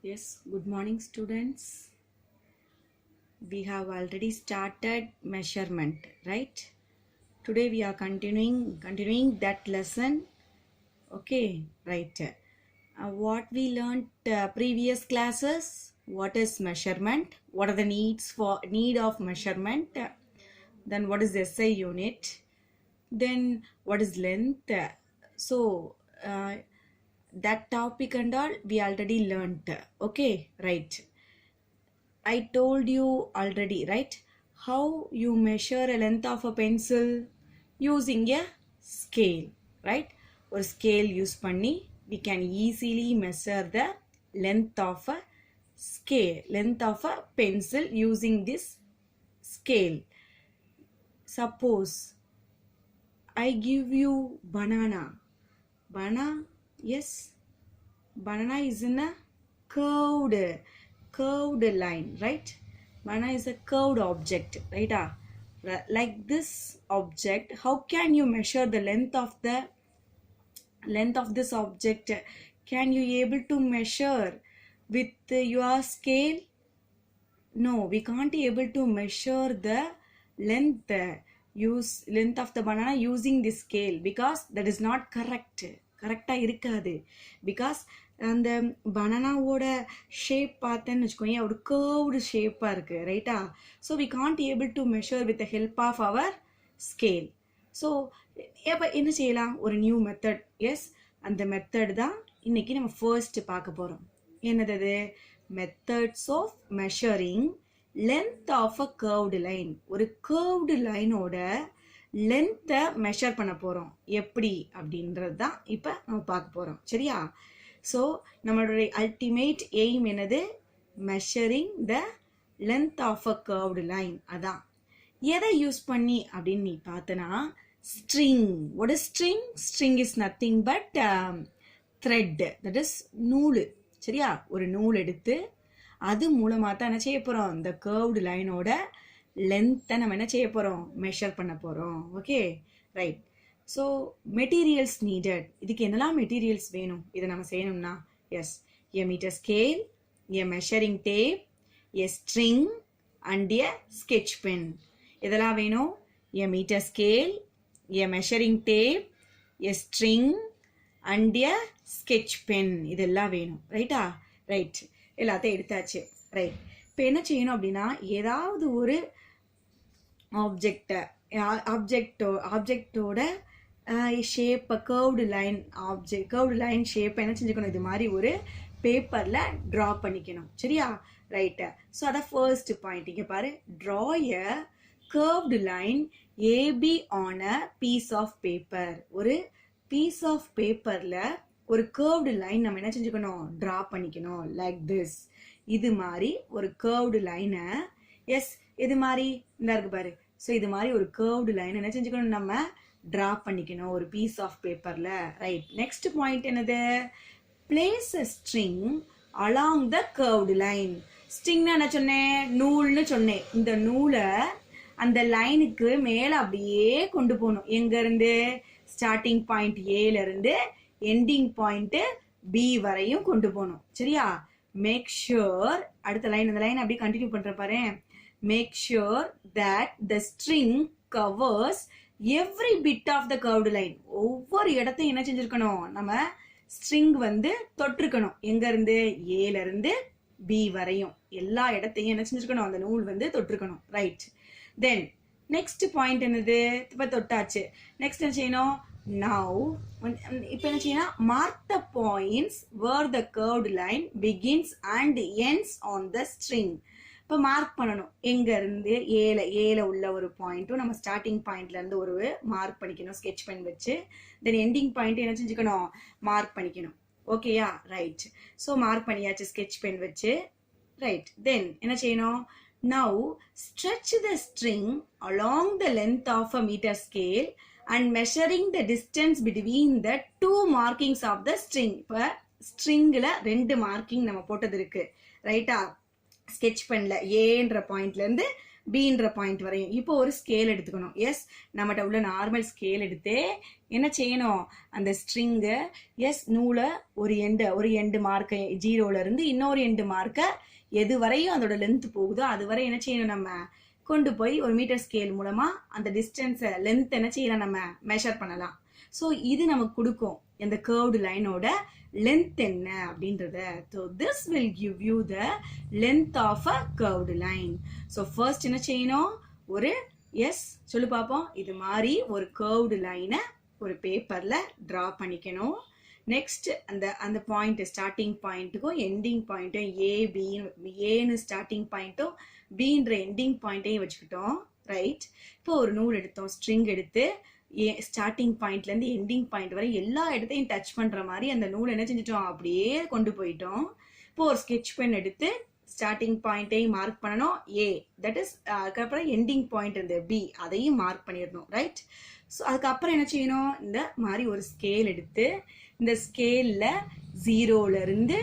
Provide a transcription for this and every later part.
Yes, good morning students. We have already started measurement, right? Today we are continuing that lesson. Okay, right. What we learned previous classes, what is measurement? What are the need of measurement? Then what is SI unit? Then what is length? So that topic and all we already learned. Okay, right. I told you already, right? How you measure a length of a pencil using a scale, right? Or scale use பண்ணி we can easily measure the length of a pencil using this scale. Suppose I give you banana. Yes, banana is in a curved line, right? Banana is a curved object, right? Like this object, how can you measure the length of this object? Can you able to measure with your scale? No, we can't able to measure the length of the banana using this scale because that is not கரெக்டாக இருக்காது. Because அந்த பனானாவோட shape பார்த்தேன்னு வச்சுக்கோங்க, ஒரு curved ஷேப்பாக இருக்குது, ரைட்டா? So we can't able to measure with the help of our scale. ஸோ இப்போ என்ன செய்யலாம்? ஒரு நியூ மெத்தட். எஸ், அந்த மெத்தட் தான் இன்னைக்கு நம்ம ஃபர்ஸ்ட் பார்க்க போகிறோம். என்னது? Methods of measuring length of a curved line. ஒரு கர்வ்டு லைனோட லென்த்தை மெஷர் பண்ண போகிறோம். எப்படி அப்படின்றது தான் இப்போ நம்ம பார்க்க போகிறோம், சரியா? ஸோ நம்மளுடைய அல்டிமேட் எய்ம் என்னது? Measuring the length of a curved line. அதான் எதை யூஸ் பண்ணி அப்படின்னு நீ பார்த்தனா, string. What is string? String is nothing but thread, that is நூல், சரியா? ஒரு நூல் எடுத்து அது மூலமாக தான் என்ன செய்ய போகிறோம்? இந்த கர்வ்டு லைனோட லென்த்தை நம்ம என்ன செய்ய போகிறோம்? மெஷர் பண்ண போகிறோம். Okay, right. So materials needed. இதுக்கு என்னெல்லாம் மெட்டீரியல்ஸ் வேணும் இதை நம்ம செய்யணும்னா? Yes, a metre scale, a measuring tape, a string and a sketch pen. இதெல்லாம் வேணும். A metre scale, a measuring tape, a string and a sketch pen, இதெல்லாம் வேணும், ரைட்டா? ரைட், எல்லாத்தையும் எடுத்தாச்சு, ரைட். இப்போ என்ன செய்யணும் அப்படின்னா, ஏதாவது ஒரு ஆப்ஜெக்டோட ஷேப்பை, கர்வ்டு லைன் ஷேப்பை என்ன செஞ்சுக்கணும்? இது மாதிரி ஒரு பேப்பரில் ட்ரா பண்ணிக்கணும், சரியா? ரைட்டு. ஸோ அதான் ஃபர்ஸ்ட் பாயிண்ட். இங்கே பாரு, draw a curved line AB on a piece of paper. ஒரு பீஸ் ஆஃப் பேப்பரில் ஒரு கர்வ்டு லைன் நம்ம என்ன செஞ்சுக்கணும்? ட்ரா பண்ணிக்கணும், லைக் திஸ். இது மாதிரி ஒரு கர்வ்டு லைனை, எஸ், இது மாதிரி இந்த இருக்கு பாரு. ஸோ இது மாதிரி ஒரு கர்வ்டு லைன் என்ன செஞ்சுக்கணும்? நம்ம ட்ரா பண்ணிக்கணும் ஒரு பீஸ் ஆஃப் பேப்பரில், ரைட். நெக்ஸ்ட் பாயிண்ட் என்னது? Place a string along the curved line. ஸ்ட்ரிங்னா என்ன சொன்னேன்? நூல்னு சொன்னேன். இந்த நூலை அந்த லைனுக்கு மேலே அப்படியே கொண்டு போகணும். எங்கேருந்து? ஸ்டார்டிங் பாயிண்ட் ஏலேருந்து எண்டிங் பாயிண்ட் பி வரையும் கொண்டு போகணும், சரியா? மேக் ஷுர், அடுத்த லைன், அந்த லைன் அப்படியே கண்டினியூ பண்ற பாரு. Make sure that the string covers every bit of the curved line. ஒவ்வொரு இடத்தையும் என்ன செஞ்சிருக்கணும்? நம்ம ஸ்ட்ரிங் வந்து தொட்டிருக்கணும். எங்க இருந்து? ஏல இருந்து பி வரையும் எல்லா இடத்தையும் என்ன செஞ்சிருக்கணும்? அந்த நூல் வந்து தொட்டிருக்கணும், ரைட். தென் நெக்ஸ்ட் பாயிண்ட் என்னது? இப்போ தொட்டாச்சு. நெக்ஸ்ட் என்ன செய்யணும்? Now, இப்போ என்ன செய்யணும்? Mark the points where the curved line begins and ends on the string. இப்போ மார்க் பண்ணணும். எங்க இருந்து? ஏல உள்ள ஒரு பாயிண்ட்டும் நம்ம ஸ்டார்டிங் பாயிண்ட்ல இருந்து ஒரு மார்க் பண்ணிக்கணும் ஸ்கெட்ச் பென் வச்சு. தென் எண்டிங் பாயிண்ட் என்ன செஞ்சுக்கணும்? மார்க் பண்ணிக்கணும். ஓகேயா? ரைட். ஸோ மார்க் பண்ணியாச்சு ஸ்கெட்ச் பென் வச்சு, ரைட். தென் என்ன செய்யணும்? Now stretch the string along the length of a meter scale and measuring the distance between the two markings of the string. இப்போ ஸ்ட்ரிங்கில் 2 marking நம்ம போட்டது இருக்கு, ரைட்டா? ஸ்கெட்ச் பென்ல ஏன்ற பாயிண்ட்ல இருந்து பீன்ற பாயிண்ட் வரையும். இப்போ ஒரு ஸ்கேல் எடுத்துக்கணும். எஸ், நம்மகிட்ட உள்ள நார்மல் ஸ்கேல் எடுத்து என்ன செய்யணும், அந்த ஸ்ட்ரிங்கு நூலை ஒரு எண்டு மார்க்கை 0ல இருந்து இன்னொரு எண்டு மார்க்கை எது வரையும் அதோட லென்த் போகுதோ அது வரை என்ன செய்யணும், நம்ம கொண்டு போய் ஒரு மீட்டர் ஸ்கேல் மூலமா அந்த டிஸ்டன்ஸை லென்த் என்ன செய்யலாம், நம்ம மெஷர் பண்ணலாம். ஸோ இது நமக்கு கொடுக்கும் இந்த கர்வ்டு லைனோட லென்த் என்ன அப்படின்றத. So this will give you the length of a curved line. So first என்ன செய்யணும், ஒரு சொல்லு பார்ப்போம், இது மாதிரி ஒரு கர்வ்டு லைனை ஒரு பேப்பர்ல டிரா பண்ணிக்கணும். நெக்ஸ்ட் அந்த பாயிண்ட் ஸ்டார்டிங் பாயிண்ட்டுக்கும் எண்டிங் பாயிண்ட்டும் ஏன்னு ஸ்டார்டிங் பாயிண்ட்டும் பீன்ற எண்டிங் பாயிண்ட்டையும் வச்சுக்கிட்டோம். ரைட். இப்போ ஒரு நூல் எடுத்தோம், ஸ்ட்ரிங் எடுத்து ஸ்டார்டிங் பாயிண்ட்ல இருந்து எண்டிங் பாயிண்ட் வரை எல்லா இடத்தையும் டச் பண்ற மாதிரி அந்த நூல் என்ன செஞ்சிட்டோம், அப்படியே கொண்டு போயிட்டோம். இப்போ ஒரு ஸ்கெட்ச் பென் எடுத்து ஸ்டார்டிங் பாயிண்ட்டையும் மார்க் பண்ணணும் ஏ, தட் இஸ் அதுக்கப்புறம் எண்டிங் பாயிண்ட் இந்த பி, அதையும் மார்க் பண்ணிடணும். ரைட். ஸோ அதுக்கப்புறம் என்ன செய்யணும், இந்த மாதிரி ஒரு ஸ்கேல் எடுத்து இந்த ஸ்கேல்ல 0ல இருந்து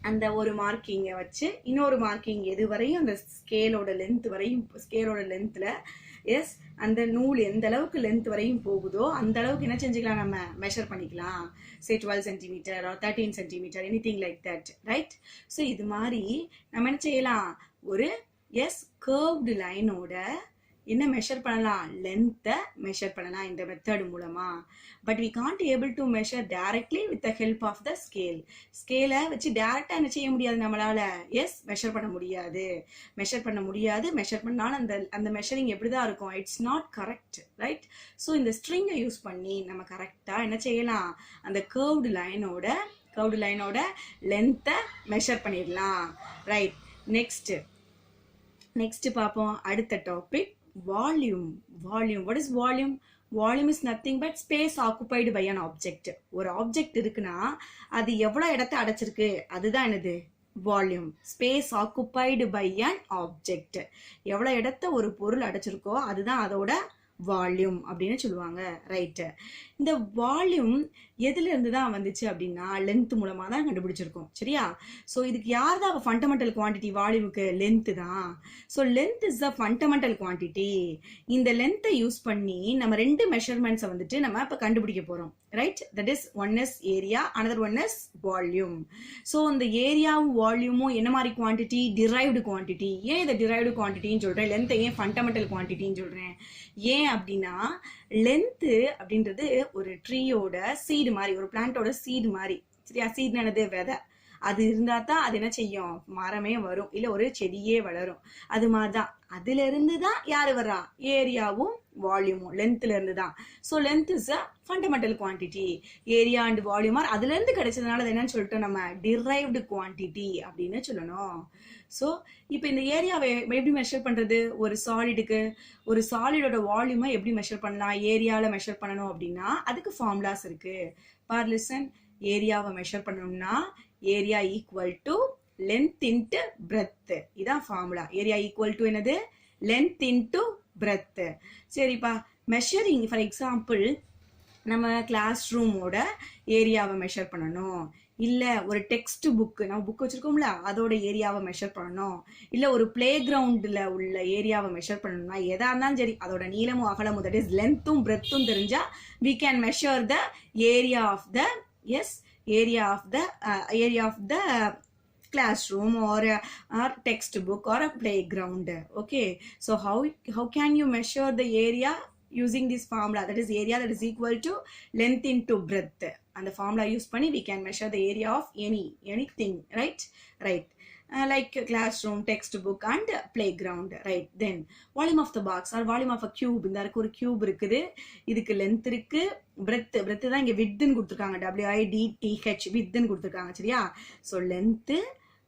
அந்த ஒரு மார்க்கிங்கை வச்சு இன்னொரு மார்க்கிங் எது வரையும் அந்த ஸ்கேலோட லென்த் வரையும், ஸ்கேலோட லென்த்ல அந்த நூல் எந்த அளவுக்கு லென்த் வரையும் போகுதோ அந்த அளவுக்கு என்ன செஞ்சுக்கலாம், நம்ம மெஷர் பண்ணிக்கலாம். Say 12 centimetre or 13 centimetre, anything like that. Right. So இது மாதிரி நம்ம என்ன செய்யலாம், ஒரு கர்வ்டு லைனோட என்ன மெஷர் பண்ணலாம், லென்த்தை மெஷர் பண்ணலாம் இந்த மெத்தட் மூலமா. But we can't able to measure directly with the help of the scale. ஸ்கேலை வச்சு டைரக்டா என்ன செய்ய முடியாது நம்மளால, மெஷர் பண்ண முடியாது. மெஷர் பண்ணாலும் அந்த மெஷரிங் எப்படிதான் இருக்கும், it's not correct. Right. So இந்த ஸ்ட்ரிங்கை யூஸ் பண்ணி நம்ம கரெக்டா என்ன செய்யலாம், அந்த கர்வ்டு லைனோட லென்த்தை மெஷர் பண்ணிடலாம். ரைட். நெக்ஸ்ட் பார்ப்போம். அடுத்த topic volume. What is volume? Volume is nothing but space occupied by an object. ஒரு ஆப்ஜெக்ட் இருக்குன்னா அது எவ்வளவு இடத்தை அடைச்சிருக்கு, அதுதான் என்னது, volume. Space occupied by an object. எவ்வளவு இடத்தை ஒரு பொருள் அடைச்சிருக்கோ அதுதான் அதோட வால்யூம் அப்படின்னு சொல்லுவாங்க. ரைட்டு. இந்த வால்யூம் எதுல இருந்து தான் வந்துச்சு அப்படின்னா லென்த் மூலமா தான் கண்டுபிடிச்சிருக்கோம். சரியா? ஸோ இதுக்கு யார் தான் ஃபண்டமெண்டல் குவான்டிட்டி வால்யூமுக்கு, லென்த் தான். So length is the fundamental quantity. இந்த லென்த்தை யூஸ் பண்ணி நம்ம ரெண்டு மெஷர்மெண்ட்ஸை வந்துட்டு நம்ம இப்போ கண்டுபிடிக்க போறோம். Right. That is one is area, another one is volume. So இந்த ஏரியாவும் வால்யூமும் என்ன மாதிரி குவான்டிட்டி, டிரைவ்டு குவான்டிட்டி. ஏன் இதை டிரைவ்டு குவான்டிட்டின்னு சொல்றேன், லென்த்தை ஏன் ஃபண்டமெண்டல் குவான்டிட்டின்னு சொல்றேன், ஏன் அப்படின்னா லென்த் அப்படின்றது ஒரு ட்ரீயோட சீடு மாதிரி, ஒரு பிளான்ட்டோட சீடு மாதிரி. சரியா? சீடு என்னது, விதை. அது இருந்தா தான் அது என்ன செய்யும், மரமே வரும், இல்ல ஒரு செடியே வளரும். அது மாதிரிதான் அதுல இருந்து தான் யாரு வர்றா, ஏரியாவும் வால்யூமும் லென்த்ல இருந்து தான். So length is a fundamental quantity. Area and volume அதுல இருந்து கிடைச்சதுனால அது என்னன்னு சொல்லிட்டு நம்ம டிரைவ்டு குவான்டிட்டி அப்படின்னு சொல்லணும். ஸோ இப்போ இந்த ஏரியாவை எப்படி மெஷர் பண்றது, ஒரு சாலிடோட வால்யூமை எப்படி மெஷர் பண்ணலாம், ஏரியாவில் மெஷர் பண்ணணும் அப்படின்னா அதுக்கு ஃபார்முலாஸ் இருக்கு. பார் லிசன். ஏரியாவை மெஷர் பண்ணணும்னா area equal to length into breadth. இதான் ஃபார்முலா. ஏரியா ஈக்குவல் டு என்னது, லென்த் இன்ட்டு பிரெத். சரிப்பா. மெஷரிங் ஃபார் எக்ஸாம்பிள் நம்ம கிளாஸ் ரூமோட ஏரியாவை மெஷர் பண்ணணும், இல்ல ஒரு டெக்ஸ்ட் புக், நம்ம புக் வச்சிருக்கோம்ல அதோட ஏரியாவை மெஷர் பண்ணணும், இல்ல ஒரு பிளே கிரவுண்ட்ல உள்ள ஏரியாவை மெஷர் பண்ணணும்னா எதா இருந்தாலும் சரி அதோட நீளமும் அகலமும், தட் இஸ் லென்த்தும் பிரெத்தும் தெரிஞ்சா we can measure the area of the area of the classroom or textbook or a playground. Okay, so how can you measure the area using this formula, that is area that is equal to length into breadth, and the formula use panni we can measure the area of anything. Right. Like classroom, textbook and playground. Right. Then volume of the box or volume of a cube. இந்த இருக்கு ஒரு cube இருக்குது, இதுக்கு length இருக்கு, breadth தான் இங்க width ன்னு கொடுத்திருக்காங்க, width width ன்னு கொடுத்திருக்காங்க. சரியா? so length,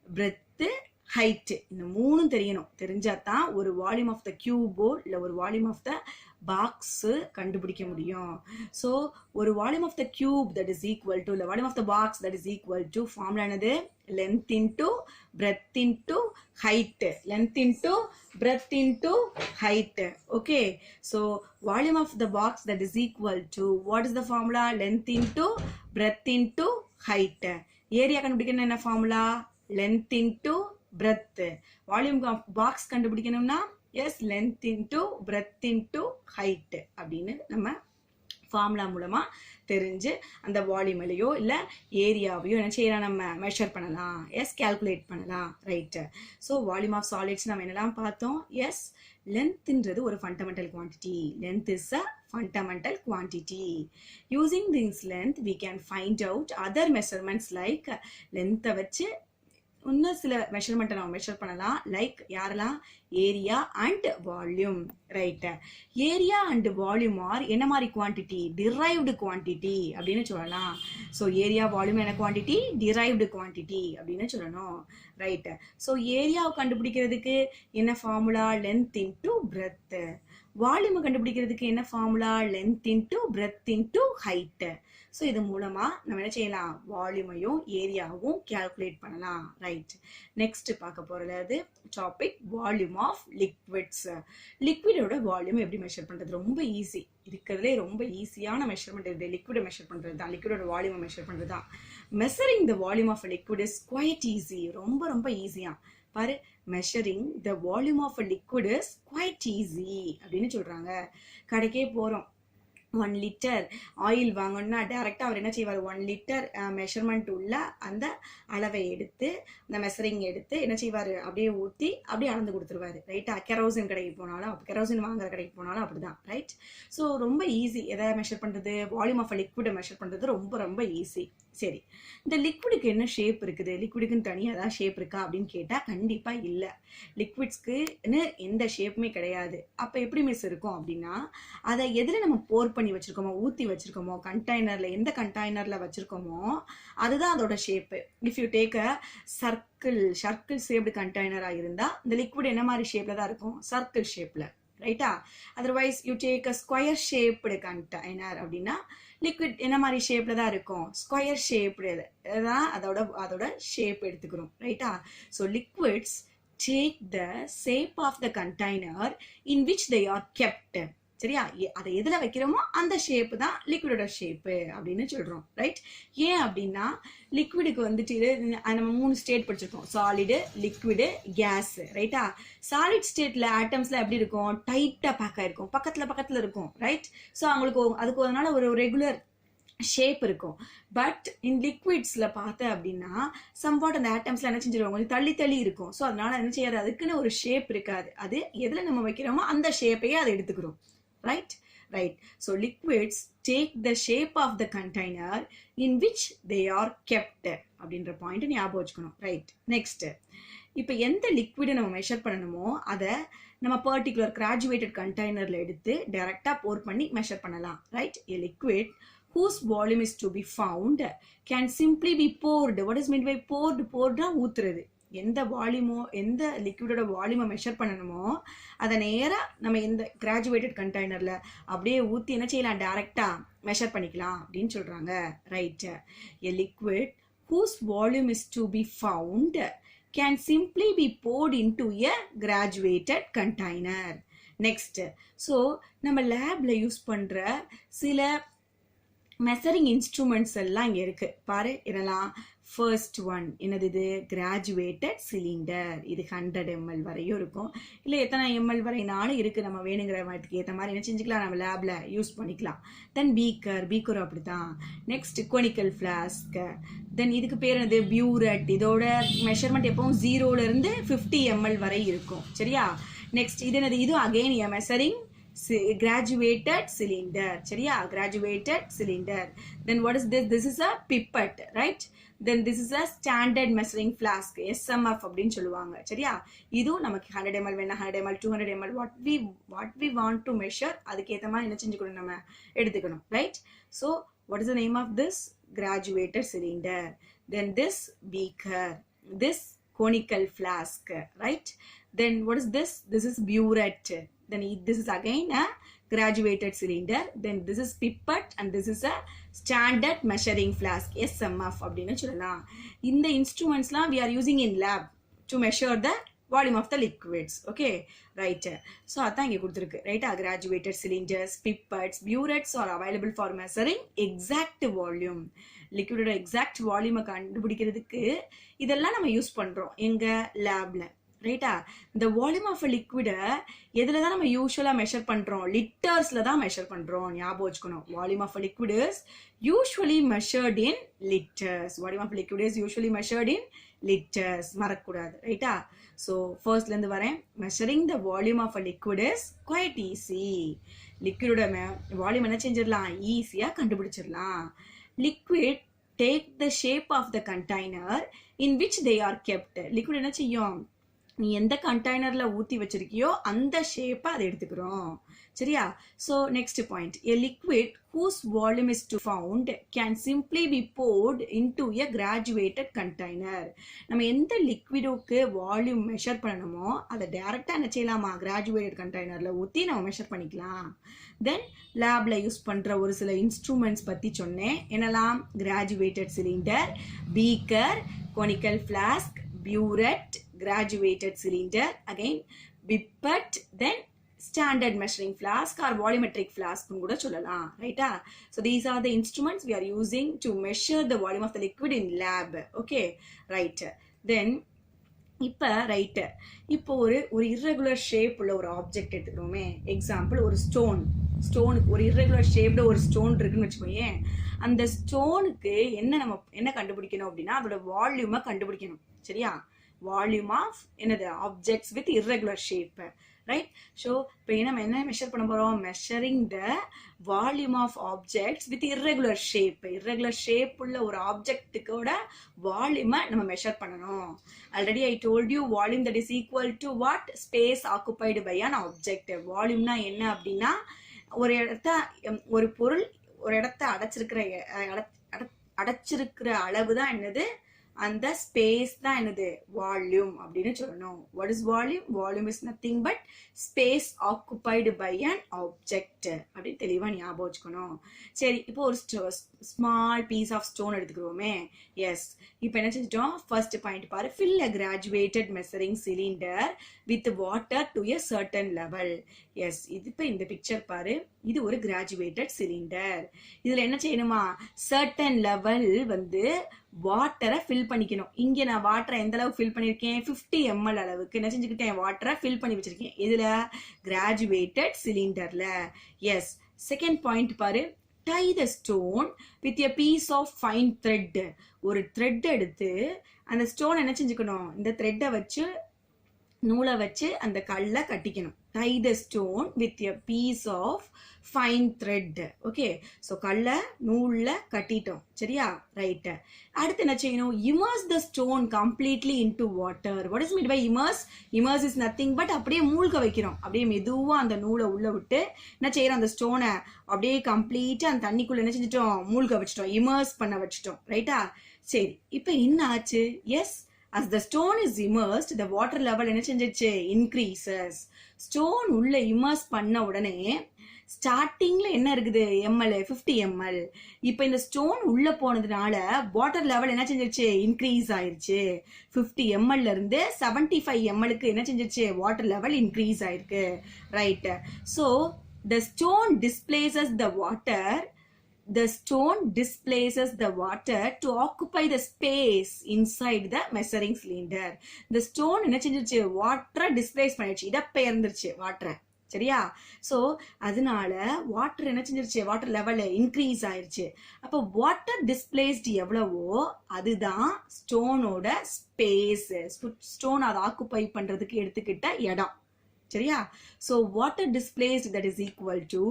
breadth, height இந்த மூணும் தெரியணும். தெரிஞ்சாதான் ஒரு வால்யூம் ஆஃப் த கியூபோ இல்ல ஒரு வால்யூம் ஆஃப் த பாக்ஸ் கண்டுபிடிக்க முடியும். ஸோ ஒரு volume of the cube that is equal to, இல்ல volume of the box that is equal to formula என்னது, length into breadth into height. Length into breadth into height. Okay. So volume of the box that is equal to what is the formula, length into breadth into height. Area கண்டுபிடிக்கணும் என்ன formula, length into breadth. Volume box கண்டுபிடிக்கணும்னா is length into breadth into height அப்படின்னு நம்ம formula மூலமா தெரிஞ்சு அந்த வால்யூமையோ இல்லை ஏரியாவையோ என்ன செய்யலாம், நம்ம மெஷர் பண்ணலாம். எஸ் கால்குலேட் பண்ணலாம். Right. So volume of solids நம்ம என்னெல்லாம் பார்த்தோம். எஸ் லென்த்ன்றது ஒரு fundamental quantity. Length is a fundamental quantity. Using this length we can find out other measurements like length வச்சு இன்னும் சில மெஷர்மெண்ட்டை நம்ம மெஷர் பண்ணலாம். லைக் யாரெல்லாம், area and volume. Right. Area and volume are என்ன மாதிரி குவான்டிட்டி, டிரைவ்டு குவான்டிட்டி அப்படின்னு சொல்லலாம். ஸோ ஏரியா வால்யூம் என்ன குவான்டிட்டி, டிரைவ்டு குவான்டிட்டி அப்படின்னு சொல்லணும். ரைட்டு. ஸோ ஏரியாவை கண்டுபிடிக்கிறதுக்கு என்ன ஃபார்முலா, லென்த் இன்டூ பிரெத். வால்யூமை கண்டுபிடிக்கிறதுக்கு என்ன formula, length into breadth into height. So இது மூலமா நம்ம என்ன செய்யலாம், வால்யூமையும் ஏரியாவும் கால்குலேட் பண்ணலாம். ரைட். நெக்ஸ்ட் பார்க்க போறது டாபிக் வால்யூம் ஆஃப் லிக்விட்ஸ். லிக்விடோட வால்யூம் எப்படி மெஷர் பண்றது, ரொம்ப ஈஸி. இருக்கிறதுலே ரொம்ப ஈஸியான மெஷர்மெண்ட் இது. லிக்விடை மெஷர் பண்றது தான், லிக்விடோட வால்யூமை மெஷர் பண்றது தான். Measuring the volume of liquid is quite easy. ரொம்ப ரொம்ப ஈஸியா பாரு. Measuring the volume of liquid is quite easy அப்படின்னு சொல்றாங்க. கடைக்கே போறோம், 1 லிட்டர் ஆயில் வாங்கணும்னா டைரெக்டாக அவர் என்ன செய்வார், 1 லிட்டர் மெஷர்மெண்ட் உள்ள அந்த அளவை எடுத்து, அந்த மெஷரிங் எடுத்து என்ன செய்வார், அப்படியே ஊற்றி அப்படியே அளந்து கொடுத்துருவாரு. ரைட்டா. கெரோசின் கடைக்கு போனாலும், கெரோசின் வாங்குற கடைக்கு போனாலும் அப்படிதான். ரைட். ஸோ ரொம்ப ஈஸி. எதை மெஷர் பண்ணுறது, வால்யூம் ஆஃப் லிக்விடை மெஷர் பண்ணுறது ரொம்ப ரொம்ப ஈஸி. சரி, இந்த லிக்விடுக்கு என்ன ஷேப் இருக்குது, லிக்விடுக்குன்னு தனியாக ஏதாவது ஷேப் இருக்கா அப்படின்னு கேட்டால் கண்டிப்பாக இல்லை. லிக்விட்ஸ்க்குன்னு எந்த ஷேப்புமே கிடையாது. அப்போ எப்படி மிஸ் இருக்கும் அப்படின்னா, அதை எதில் நம்ம போர் பண்ணி வச்சிருக்கோமோ, ஊற்றி வச்சிருக்கோமோ, கண்டெய்னரில் எந்த கண்டெய்னரில் வச்சிருக்கோமோ அதுதான் அதோட shape. If you take a circle shaped கண்டெய்னராக இருந்தால் இந்த லிக்விட் என்ன மாதிரி ஷேப்பில் தான் இருக்கும், சர்க்கிள் ஷேப்பில். ரைட்டா. Otherwise you take a square shaped container அப்படின்னா லிக்விட் என்ன மாதிரி ஷேப்ல தான் இருக்கும், ஸ்கொயர் ஷேப்டு தான் அதோட ஷேப் எடுத்துக்கிறோம். ரைட்டா. So liquids take the shape of the container in which they are kept. சரியா. அதை எதுல வைக்கிறோமோ அந்த ஷேப்பு தான் லிக்விடோட ஷேப்பு அப்படின்னு சொல்றோம். ரைட். ஏன் அப்படின்னா லிக்விடுக்கு வந்துட்டு நம்ம 3 ஸ்டேட் படிச்சிருக்கோம், சாலிடு, லிக்விடு, கேஸ். ரைட்டா. சாலிட் ஸ்டேட்ல ஆட்டம்ஸ்ல எப்படி இருக்கும், டைட்டா பேக் ஆயிருக்கும், பக்கத்துல இருக்கும். ரைட். ஸோ அவங்களுக்கு அதுக்கு அதனால ஒரு ரெகுலர் ஷேப் இருக்கும். பட் இன் லிக்விட்ஸ்ல பார்த்த அப்படின்னா சம்வாட் அந்த ஆட்டம்ஸ்ல என்ன செஞ்சிருவாங்க, கொஞ்சம் தள்ளி இருக்கும். ஸோ அதனால என்ன செய்யாது, அதுக்குன்னு ஒரு ஷேப் இருக்காது. அது எதுல நம்ம வைக்கிறோமோ அந்த ஷேப்பையே அதை எடுத்துக்கிறோம். Right. So liquids take the shape of the container in which they are kept அப்படின்ற பாயிண்ட் ஞாபகம் வச்சுக்கணும். ரைட். நெக்ஸ்ட், இப்போ எந்த லிக்விடை நம்ம மெஷர் பண்ணணுமோ அதை நம்ம பர்டிகுலர் கிராஜுவேட்டட் கண்டெய்னர்ல எடுத்து டைரக்டா போர் பண்ணி மெஷர் பண்ணலாம். Right. A liquid whose volume is to be found can simply be poured. What is meant by poured? poured ஊத்துறது. எந்த வால்யூமோ, எந்த லிக்விடோட வால்யூமை மெஷர் பண்ணணுமோ அதை நேராக நம்ம எந்த கிராஜுவேட்டட் கண்டெய்னரில் அப்படியே ஊற்றி என்ன செய்யலாம், டைரக்டா மெஷர் பண்ணிக்கலாம் அப்படின்னு சொல்கிறாங்க. Right. A liquid whose volume is to be found can simply be poured into a graduated container. Next. So நம்ம லேப்ல யூஸ் பண்ணுற சில மெஷரிங் இன்ஸ்ட்ருமெண்ட்ஸ் எல்லாம் இங்கே இருக்கு பாரு. என்னெல்லாம், ஃபர்ஸ்ட் ஒன் என்னது, இது கிராஜுவேட்டட் சிலிண்டர். இது 100 ml வரையும் இருக்கும், இல்லை எத்தனை ml வரைனாலும் இருக்கு. நம்ம வேணுங்கிற மாதிரிக்கு ஏற்ற மாதிரி என்ன செஞ்சுக்கலாம், நம்ம லேப்ல யூஸ் பண்ணிக்கலாம். தென் பீக்கர் அப்படிதான். Next conical flask. தென் இதுக்கு பேர் என்னது, பியூரட். இதோட மெஷர்மெண்ட் எப்பவும் 0ல இருந்து 50 ml வரை இருக்கும். சரியா. நெக்ஸ்ட் இது என்னது, இது அகெயின் மெஷரிங் graduated cylinder. சரியா. graduated cylinder. Then what is this? This is a pipette. Right. Then this is a standard measuring flask, SMF அப்படின்னு சொல்லுவாங்க. சரியா. இதுவும் நமக்கு 100 ml வேணா 100 ml 200 ml what we want to measure அதுக்கு ஏத்த மாதிரி என்ன செஞ்சுக்கணும், நம்ம எடுத்துக்கணும். Right. So what is the name of this? graduated cylinder. Then this beaker, this conical flask. Right. Then what is this? This is burette. Then this is again a graduated cylinder. Then this is pipette and this is a standard measuring flask, SMF அப்படின்னு சொல்லலாம். இந்த இன்ஸ்ட்ருமெண்ட்ஸ்லாம் we are using in lab to measure the volume of the liquids. Okay. Right. So அதான் இங்கே கொடுத்துருக்கு. ரைட்டா. graduated cylinders, pipettes, burettes are available for measuring exact volume. லிக்விடோட exact வால்யூமை கண்டுபிடிக்கிறதுக்கு இதெல்லாம் நம்ம யூஸ் பண்றோம் எங்க லேப்ல. ரைட்டா? இந்த வால்யூம் ஆஃப் லிக்விட எதுல தான் நம்ம யூஸ்வலா மெஷர் பண்றோம்? லிட்டர்ஸ்ல தான் மெஷர் பண்றோம். ஞாபகம் வச்சுக்கணும். Volume of liquid is usually measured in litres. Volume of liquid is usually measured in litres. மறக்கக்கூடாது. ரைட்டா? ஸோ ஃபர்ஸ்ட்ல இருந்து வரேன். Measuring the volume of liquid is quite easy. லிக்விடோட வால்யூம் என்ன செஞ்சிடலாம்? ஈஸியா கண்டுபிடிச்சிடலாம். Liquid take the shape of the container in which they are kept. liquid என்ன செய்யும்? நீ எந்த கண்டெய்னர்ல ஊத்தி வச்சிருக்கியோ அந்த ஷேப்பை அதை எடுத்துக்கிறோம். சரியா? So next point, a liquid whose volume is to found can simply be poured into a graduated container. நம்ம எந்த லிக்விடுக்கு வால்யூம் மெஷர் பண்ணணுமோ அதை டைரக்டா என்ன செய்யலாமா? கிராஜுவேட்டட் கண்டெய்னர்ல ஊத்தி நம்ம மெஷர் பண்ணிக்கலாம். தென் லேப்ல யூஸ் பண்ற ஒரு சில இன்ஸ்ட்ருமெண்ட்ஸ் பத்தி சொன்னேன். என்னலாம்? Graduated cylinder, beaker, conical Flask, burette, graduated cylinder, again pipette, then standard measuring flask or volumetric flask கூட சொல்லலாம். ரைட்டா? so these are the instruments we are using to measure the volume of the liquid in lab. okay, right. then இப்போ ஒரு irregular shape உள்ள ஒரு object எடுத்துக்கிறோமே. Example ஒரு ஸ்டோனுக்கு ஒரு irregular ஷேப்ல ஒரு ஸ்டோன் இருக்குன்னு வச்சுக்கோங்க. அந்த ஸ்டோனுக்கு நம்ம என்ன கண்டுபிடிக்கணும் அப்படின்னா அதோட வால்யூமை கண்டுபிடிக்கணும். சரியா? வால்யூம் ஆஃப் என்னது? Objects with irregular shape. Right? So இப்போ நம்ம என்ன மெஷர் பண்ண போறோம்? Measuring the volume of objects with irregular shape. irregular shape உள்ள ஒரு ஆப்ஜெக்ட்டுக்கோட வால்யூமை நம்ம மெஷர் பண்ணணும். Already I told you volume that is equal to what? Space occupied by an object. வால்யூம்னா என்ன அப்படின்னா ஒரு பொருள் ஒரு இடத்த அடைச்சிருக்கிற அளவு தான் என்னது? அந்த ஸ்பேஸ் தான் என்னது? வால்யூம் அப்படின்னு சொல்லணும். What is volume? Volume is nothing but space occupied by an object அப்படின்னு தெளிவா ஞாபகம் வச்சுக்கணும். சரி, இப்போ ஒரு ஸ்மால் பீஸ் ஆஃப் ஸ்டோன் எடுத்துக்கிறோமே. எஸ், இப்போ என்ன செஞ்சிட்டோம்? ஃபர்ஸ்ட் பாயிண்ட் பாரு. Fill a graduated measuring cylinder with water to a certain level. Yes, இது இப்போ இந்த பிக்சர் பாரு. இது ஒரு கிராஜுவேட்டட் சிலிண்டர். இதுல என்ன செய்யணுமா? சர்டன் லெவல் வாட்டரை ஃபில் பண்ணிக்கணும். இங்க நான் வாட்டரை எந்த அளவு ஃபில் பண்ணிருக்கேன்? 50 ml அளவுக்கு என்ன செஞ்சுக்கிட்டேன்? வாட்டரை ஃபில் பண்ணி வச்சிருக்கேன். இதுல கிராஜுவேட்டட் சிலிண்டர்ல. எஸ், செகண்ட் பாயிண்ட் பாரு. Tie the stone with a piece of fine thread. ஒரு த்ரெட் எடுத்து அந்த ஸ்டோன் என்ன செஞ்சுக்கணும்? இந்த த்ரெட்டை வச்சு நூலை வச்சு அந்த கல்லை கட்டிக்கணும். Tie the stone with a piece of fine thread. Okay, so கல்லை நூல்ல கட்டிட்டோம். சரியா? ரைட். அடுத்து என்ன செய்யணும்? Immerse the stone completely into water. What is mean by immerse? Immerse is nothing but அப்படியே மூழ்க வைக்கிறோம். அப்படியே மெதுவா அந்த நூலை உள்ள விட்டு என்ன செய்யறோம்? அந்த ஸ்டோனை அப்படியே கம்ப்ளீட்டா அந்த தண்ணிக்குள்ள என்ன செஞ்சிட்டோம்? மூழ்க வச்சிட்டோம். இமர்ஸ் பண்ண வச்சிட்டோம். ரைட்டா? சரி, இப்போ என்ன ஆச்சு? Yes, as the stone is immersed, the water level என்ன செஞ்சிச்சு? increases. ஸ்டோன் உள்ள இமர்ஸ் பண்ண உடனே ஸ்டார்டிங்ல என்ன இருக்குது? ml 50 ml. இப்போ இந்த ஸ்டோன் உள்ள போனதுனால வாட்டர் லெவல் என்ன செஞ்சிருச்சு? இன்க்ரீஸ் ஆயிருச்சு. 50 ml இருந்து 75 mlக்கு என்ன செஞ்சிருச்சு? வாட்டர் லெவல் இன்க்ரீஸ் ஆயிருக்கு. Right. So the stone displaces the water. The stone displaces the water to occupy the space inside the measuring cylinder. The stone என்ன செஞ்சிருச்சு? வாட்டரை டிஸ்பிளேஸ் பண்ணிடுச்சு. இடப்பெயர்ந்துருச்சு வாட்டரை. சரியா? ஸோ அதனால வாட்டர் என்ன செஞ்சிருச்சு? வாட்டர் லெவல் இன்க்ரீஸ் ஆயிருச்சு. அப்போ வாட்டர் டிஸ்பிளேஸ்ட் எவ்வளவோ அதுதான் ஸ்டோனோட ஸ்பேஸ். ஸ்டோன் அதை ஆக்குப்பை பண்றதுக்கு எடுத்துக்கிட்ட இடம். சரியா? so water displaced that is equal to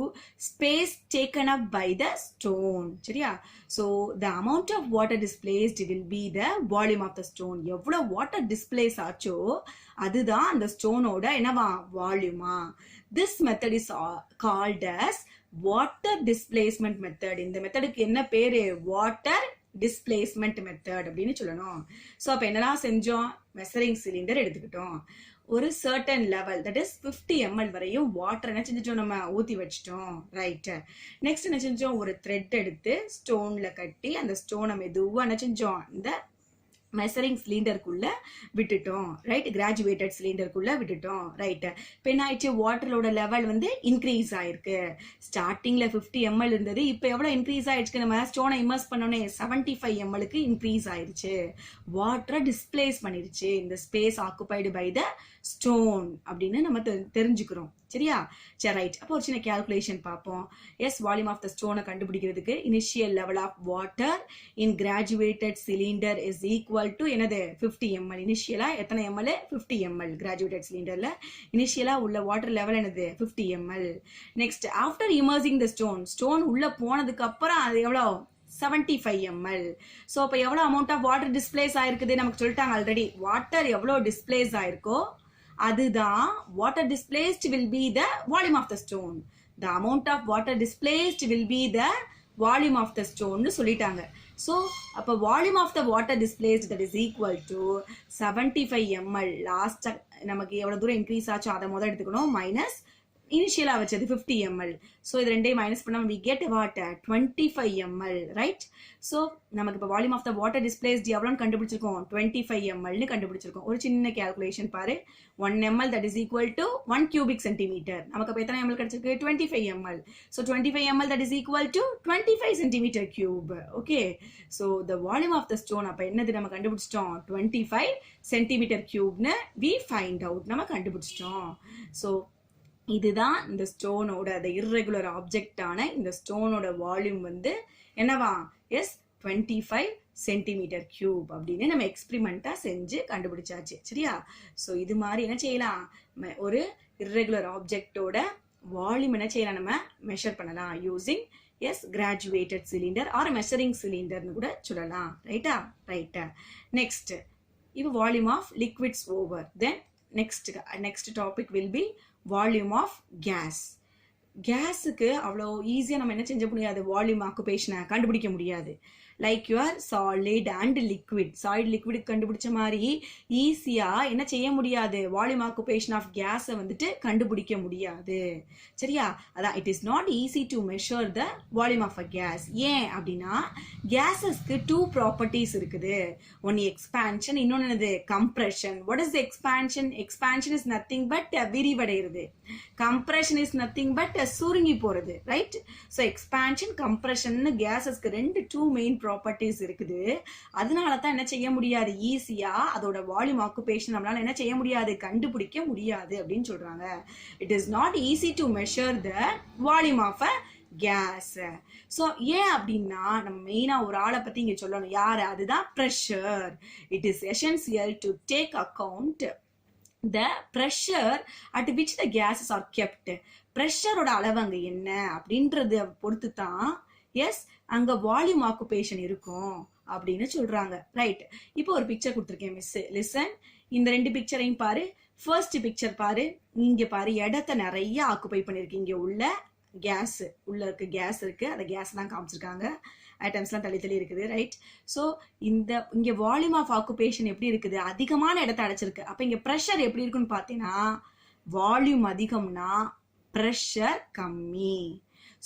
space taken up by the stone. சரியா? so the amount of water displaced will be the volume of the stone. எவ்வளவு water displace ஆச்சோ அதுதான் அந்த ஸ்டோனோட என்னவா? வால்யூமா. this method is called as water displacement method. இந்த மெத்தடுக்கு என்ன பேரு? Water displacement method அப்படின்னு சொல்லணும். ஸோ அப்போ என்னெல்லாம் செஞ்சோம்? மெஷரிங் சிலிண்டர் எடுத்துக்கிட்டோம். ஒரு certain level that is 50 ml வரையும் வாட்டர் என்ன செஞ்சிட்டோம்? நம்ம ஊத்தி வச்சிட்டோம். ரைட். நெக்ஸ்ட் என்ன செஞ்சோம்? ஒரு த்ரெட் எடுத்து ஸ்டோன்ல கட்டி அந்த ஸ்டோனை மெதுவா என்ன செஞ்சோம்? இந்த மெஷரிங் சிலிண்டருக்குள்ள விட்டுட்டோம், ரைட்? கிராஜுவேட்டட் சிலிண்டருக்குள்ள விட்டுட்டோம், ரைட்? இப்போ என்ன ஆயிடுச்சு, வாட்டரோட லெவல் வந்து இன்க்ரீஸ் ஆயிருக்கு. ஸ்டார்டிங்ல 50 ml இருந்தது, இப்போ எவ்வளவு இன்க்ரீஸ் ஆயிடுச்சு? நம்ம ஸ்டோனை இமர்ஸ் பண்ணோன்னே 75 mlக்கு இன்க்ரீஸ் ஆயிடுச்சு. வாட்டரை டிஸ்பிளேஸ் பண்ணிருச்சு இந்த space occupied by the stone அப்படின்னு நம்ம தெரிஞ்சுக்கிறோம். சரியா? சரி, ரைட். அப்போ ஒரு சின்ன கேல்குலேஷன் பார்ப்போம். எஸ், வால்யூம் ஆஃப் த ஸ்டோனை கண்டுபிடிக்கிறதுக்கு initial level of water in graduated cylinder is equal to என்னது 50 ml. இனிஷியலா எத்தனை ml? 50 ml. கிராஜுவேட்டட் சிலிண்டர்ல இனிஷியலா உள்ள வாட்டர் லெவல் என்னது 50 ml. Next after immersing the stone உள்ள போனதுக்கு அப்புறம் அது எவ்வளவு 75 ml. ஸோ அப்போ எவ்வளோ அமௌண்ட் ஆஃப் வாட்டர் டிஸ்பிளேஸ் ஆயிருக்குது நமக்கு சொல்லிட்டாங்க ஆல்ரெடி. வாட்டர் எவ்வளோ டிஸ்பிளேஸ் ஆயிருக்கோ அதுதான் water displaced will be the volume of the stone. The amount of water displaced will be the volume of the stone னு சொல்லிட்டாங்க. So அப்போ volume of the water displaced that is equal to 75 ml. Last நமக்கு எவ்வளவு தூரம் increase ஆச்சோ அதை முதல் எடுத்துக்கணும், மைனஸ் இனிஷியலா வச்சது 50 ml. ஸோ இது ரெண்டையும் மைனஸ் பண்ணா we get what 25 ml, ரைட்? ஸோ நமக்கு இப்போ volume of the water displaced எவ்வளோன்னு கண்டுபிடிச்சிருக்கோம், 25 mlன்னு கண்டுபிடிச்சிருக்கோம். ஒரு சின்ன கேல்குலேஷன் பாரு, 1 ml that is equal to 1 cubic centimeter. நமக்கு அப்போ எத்தனை ml கிடைச்சிருக்கு, 25 ml. So 25 ml that is equal to 25 centimeter cube. Okay, so the volume of the stone அப்போ என்னது நம்ம கண்டுபிடிச்சிட்டோம், 25 centimeter cubeன்னு we find out, நம்ம கண்டுபிடிச்சிட்டோம். ஸோ இதுதான் இந்த ஸ்டோனோட அந்த இர்ரெகுலர் ஆப்ஜெக்டான இந்த ஸ்டோனோட வால்யூம் வந்து என்னவா, எஸ் 25 சென்டிமீட்டர் கியூப் அப்படின்னு நம்ம எக்ஸ்பிரிமெண்டா செஞ்சு கண்டுபிடிச்சாச்சு. சரியா? ஸோ இது மாதிரி என்ன செய்யலாம், ஒரு இர்ரெகுலர் ஆப்ஜெக்டோட வால்யூம் என்ன செய்யலாம், நம்ம மெஷர் பண்ணலாம் using as graduated cylinder or measuring சிலிண்டர்னு கூட சொல்லலாம். ரைட்டா? ரைட்டா. நெக்ஸ்ட் இப்போ volume of liquids over. Then next topic will be volume of gas. கேஸுக்கு அவ்வளோ ஈஸியாக நம்ம என்ன செஞ்ச முடியாது, வால்யூம் ஆக்குபேஷனை கண்டுபிடிக்க முடியாது. Like your solid and liquid. Solid liquid கண்டுபிடிச்ச மாதிரி ஈஸியாக என்ன செய்ய முடியாது, வால்யூம் ஆக்குபேஷன் ஆஃப் கேஸை வந்துட்டு கண்டுபிடிக்க முடியாது. சரியா? அதான் it is not easy to measure the volume of a gas. ஏன் அப்படின்னா கேஸஸ்க்கு 2 ப்ராப்பர்ட்டிஸ் இருக்குது. ஒன்று எக்ஸ்பான்ஷன், இன்னொன்று என்னது compression. What is expansion? Expansion is nothing but விரிவடைகிறது. கம்ப்ரெஷன் இஸ் நத்திங் பட் சுருங்கி போறது, ரைட்? ஸோ எக்ஸ்பான்ஷன் கம்ப்ரெஷன் கேஸஸ்க்கு 2 மெயின் ப்ராப்பர்ட்டிஸ் இருக்குது. அதனால தான் என்ன செய்ய முடியாது, ஈஸியா அதோட வால்யூம் ஆக்குபேஷன் நம்மளால என்ன செய்ய முடியாது, கண்டுபிடிக்க முடியாது அப்படின்னு சொல்றாங்க. It is not easy to measure the volume of a gas. So ஏன் அப்படின்னா நம்ம மெயினா ஒரு ஆளை பத்தி இங்க சொல்லணும். யாரு? அதுதான் pressure. It is essential to take account the pressure at which the gases are kept. ப்ரெஷரோட அளவு அங்க என்ன அப்படின்றத பொறுத்து தான் எஸ் அங்க வால்யூம் ஆக்குபேஷன் இருக்கும் அப்படின்னு சொல்றாங்க. ரைட்? இப்போ ஒரு பிக்சர் கொடுத்துருக்கேன் மிஸ், லிசன். இந்த 2 பிக்சரையும் பாரு. ஃபர்ஸ்ட் பிக்சர் பாரு, இங்க பாரு இடத்த நிறைய ஆக்குபை பண்ணிருக்கு. இங்க உள்ள கேஸ், உள்ள இருக்க கேஸ் இருக்கு, அந்த கேஸ் தான் காமிச்சிருக்காங்க. ஐட்டம்ஸ்லாம் தள்ளி இருக்குது, ரைட்? ஸோ இங்க வால்யூம் ஆஃப் ஆக்குபேஷன் எப்படி இருக்குது, அதிகமான இடத்த அடைச்சிருக்கு. அப்ப இங்க ப்ரெஷர் எப்படி இருக்குன்னு பார்த்தீங்கன்னா, வால்யூம் அதிகம்னா ப்ரெஷர் கம்மி.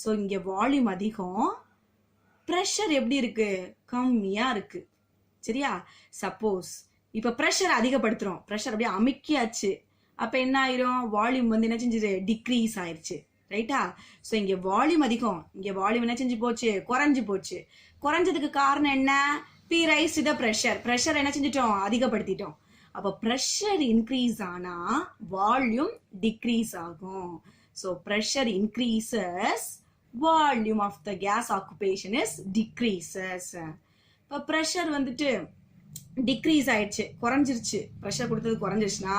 ஸோ இங்க வால்யூம் அதிகம், ப்ரெஷர் எப்படி இருக்கு, கம்மியா இருக்கு. சரியா? சப்போஸ் இப்ப ப்ரெஷர் அதிகப்படுத்துறோம், ப்ரெஷர் அப்படியே அமுக்கியாச்சு, அப்ப என்ன ஆயிரும், வால்யூம் வந்து என்ன செஞ்சது, டிக்ரீஸ் ஆயிருச்சு. ரைட்டா? ஸோ இங்க வால்யூம் அதிகம், இங்க வால்யூம் என்ன செஞ்சு போச்சு, குறைஞ்சு போச்சு. குறைஞ்சதுக்கு காரணம் என்ன, be rise the pressure. Pressure என்ன செஞ்சிட்டோம், அதிகப்படுத்திட்டோம். அப்ப ப்ரெஷர் இன்க்ரீஸ் ஆனா வால்யூம் டிக்ரீஸ் ஆகும். So pressure increases, volume of the gas occupation is decreases. இப்போ ப்ரெஷர் வந்துட்டு டிக்ரீஸ் ஆயிடுச்சு, குறைஞ்சிருச்சு, ப்ரெஷர் கொடுத்தது குறைஞ்சிருச்சுன்னா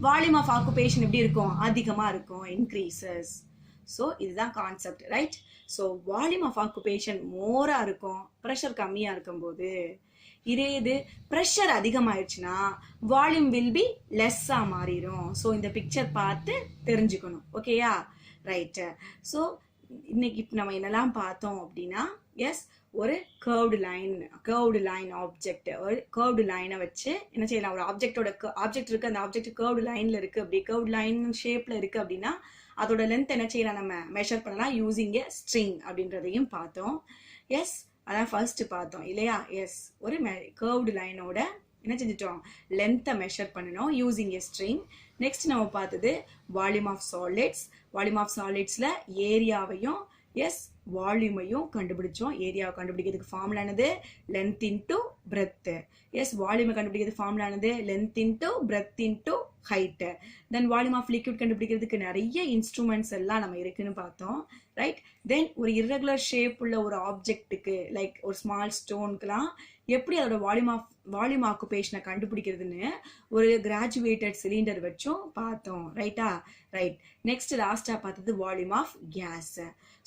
வால்யூம் ஆஃப் ஆக்குபேஷன் எப்படி இருக்கும், அதிகமா இருக்கும், இன்க்ரீசஸ். ஸோ இதுதான் concept, right? So volume of occupation மோரா இருக்கும், ப்ரெஷர் கம்மியா இருக்கும் போது. இதே இது ப்ரெஷர் அதிகமாயிடுச்சுன்னா வால்யூம் வில் பி லெஸ்ஸா மாறிடும். ஸோ இந்த பிக்சர் பார்த்து தெரிஞ்சுக்கணும். ஓகேயா? ரைட். ஸோ இன்னைக்கு நம்ம என்னெல்லாம் பார்த்தோம் அப்படின்னா, எஸ் ஒரு கர்வ்டு லைன் ஆப்ஜெக்ட், ஒரு கர்வ்டு லைனை வச்சு என்ன செய்யலாம், ஒரு ஆப்ஜெக்ட் இருக்கு, அந்த ஆப்ஜெக்ட் கர்வ்டு லைன்ல இருக்கு, அப்படி கர்வ்டு லைன் ஷேப்ல இருக்கு அப்படின்னா அதோட லென்த் என்ன செய்யலாம், நம்ம மெஷர் பண்ணலாம் யூசிங் எ ஸ்ட்ரிங் அப்படின்றதையும் பார்த்தோம். எஸ் அதான் ஃபர்ஸ்ட் பார்த்தோம் இல்லையா? எஸ், ஒரு கர்வ்டு லைனோட என்ன செஞ்சிட்டோம், லென்த்தை மெஷர் பண்ணணும் யூசிங் எ ஸ்ட்ரிங். நெக்ஸ்ட் நம்ம பார்த்தது volume of solids. Volume of சாலிட்ஸ்ல ஏரியாவையும் எஸ் வால்யூமையும் கண்டுபிடிச்சோம். ஏரியாவை கண்டுபிடிக்கிறதுக்கு ஃபார்முலானது லென்த் இன்டூ பிரெத். எஸ், வால்யூமை கண்டுபிடிக்கிறது ஃபார்முலானது length into breadth into height. Then volume of liquid கண்டுபிடிக்கிறதுக்கு நிறைய இன்ஸ்ட்ருமெண்ட்ஸ் எல்லாம் நம்ம இருக்குன்னு பார்த்தோம், ரைட்? தென் ஒரு இர்ரெகுலர் ஷேப் உள்ள ஒரு ஆப்ஜெக்ட்டுக்கு லைக் ஒரு ஸ்மால் ஸ்டோனுக்குலாம் எப்படி அதோட வால்யூம் ஆக்குபேஷனை கண்டுபிடிக்கிறதுன்னு ஒரு கிராஜுவேட்டட் சிலிண்டர் வச்சும் பார்த்தோம், ரைட்டா? ரைட். நெக்ஸ்ட் லாஸ்டா பார்த்தது volume of gas.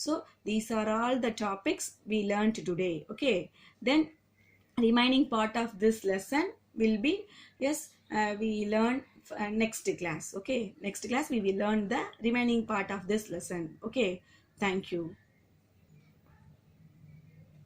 So these are all the topics we learned today. Okay, then remaining part of this lesson will be we learn next class. Okay, next class we will learn the remaining part of this lesson. Okay, thank you.